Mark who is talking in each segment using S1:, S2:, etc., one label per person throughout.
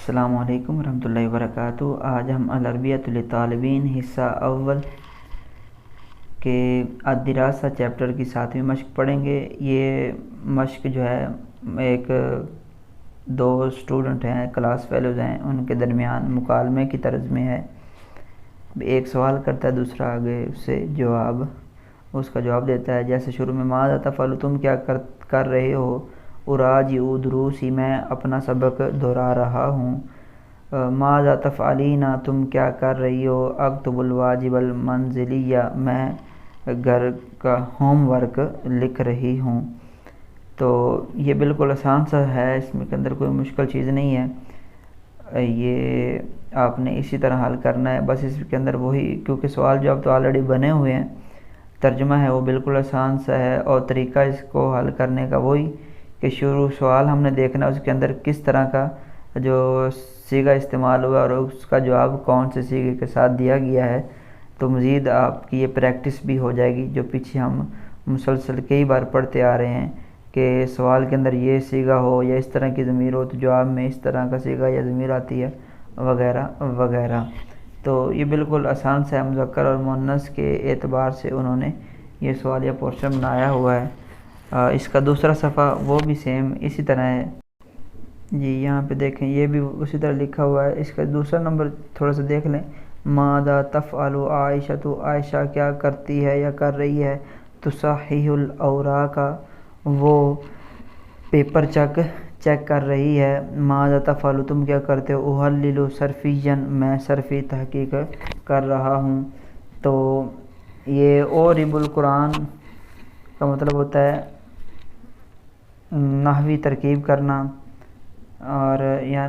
S1: السلام علیکم ورحمۃ اللہ وبرکاتہ۔ آج ہم العربیۃ للطالبین حصہ اول کے الدراسہ چیپٹر کی 7ویں مشق پڑھیں گے۔ یہ مشق جو ہے ایک دو اسٹوڈنٹ ہیں، کلاس فیلوز ہیں، ان کے درمیان مکالمے کی طرز میں ہے۔ ایک سوال کرتا ہے، دوسرا آگے اس سے اس کا جواب دیتا ہے۔ جیسے شروع میں ماذا تفعل، تم کیا کر رہے ہو؟ اراجع دروسی، میں اپنا سبق دہرا رہا ہوں۔ ماذا تفعلین، تم کیا کر رہی ہو؟ اکتب الواجب المنزلیہ، میں گھر کا ہوم ورک لکھ رہی ہوں۔ تو یہ بالکل آسان سا ہے، اس میں کے اندر کوئی مشکل چیز نہیں ہے۔ یہ آپ نے اسی طرح حل کرنا ہے، بس اس کے اندر وہی، کیونکہ سوال جواب تو آلریڈی بنے ہوئے ہیں، ترجمہ ہے وہ بالکل آسان سا ہے، اور طریقہ اس کو حل کرنے کا وہی کہ شروع سوال ہم نے دیکھنا اس کے اندر کس طرح کا جو صیغہ استعمال ہوا اور اس کا جواب کون سے صیغے کے ساتھ دیا گیا ہے۔ تو مزید آپ کی یہ پریکٹس بھی ہو جائے گی، جو پیچھے ہم مسلسل کئی بار پڑھتے آ رہے ہیں کہ سوال کے اندر یہ صیغہ ہو یا اس طرح کی ضمیر ہو تو جواب میں اس طرح کا صیغہ یا ضمیر آتی ہے، وغیرہ وغیرہ۔ تو یہ بالکل آسان سے مذکر اور مؤنث کے اعتبار سے انہوں نے یہ سوال یا پورشن بنایا ہوا ہے۔ اس کا دوسرا صفحہ وہ بھی سیم اسی طرح ہے جی، یہاں پہ دیکھیں یہ بھی اسی طرح لکھا ہوا ہے۔ اس کا دوسرا نمبر تھوڑا سا دیکھ لیں۔ ماذا تفعل عائشہ، عائشہ کیا کرتی ہے یا کر رہی ہے؟ تصحح الاوراق، وہ پیپر چیک کر رہی ہے۔ ماذا تفعل، تم کیا کرتے ہو؟ احلل صرفیا، میں صرفی تحقیق کر رہا ہوں۔ تو یہ اورب القرآن کا مطلب ہوتا ہے نحوی ترکیب کرنا، اور یہاں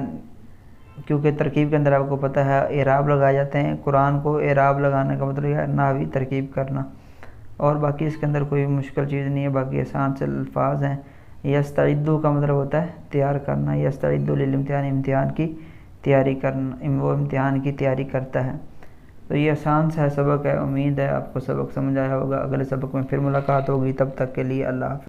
S1: کیونکہ ترکیب کے اندر آپ کو پتہ ہے اعراب لگائے جاتے ہیں، قرآن کو اعراب لگانے کا مطلب ہے نحوی ترکیب کرنا، اور باقی اس کے اندر کوئی مشکل چیز نہیں ہے، باقی آسان سے الفاظ ہیں۔ یستعدو کا مطلب ہوتا ہے تیار کرنا، یستعد للامتحان، امتحان کی تیاری کرنا، وہ امتحان کی تیاری کرتا ہے۔ تو یہ آسان سا سبق ہے، امید ہے آپ کو سبق سمجھ آیا ہوگا۔ اگلے سبق میں پھر ملاقات ہوگی، تب تک کے لیے اللہ حافظ۔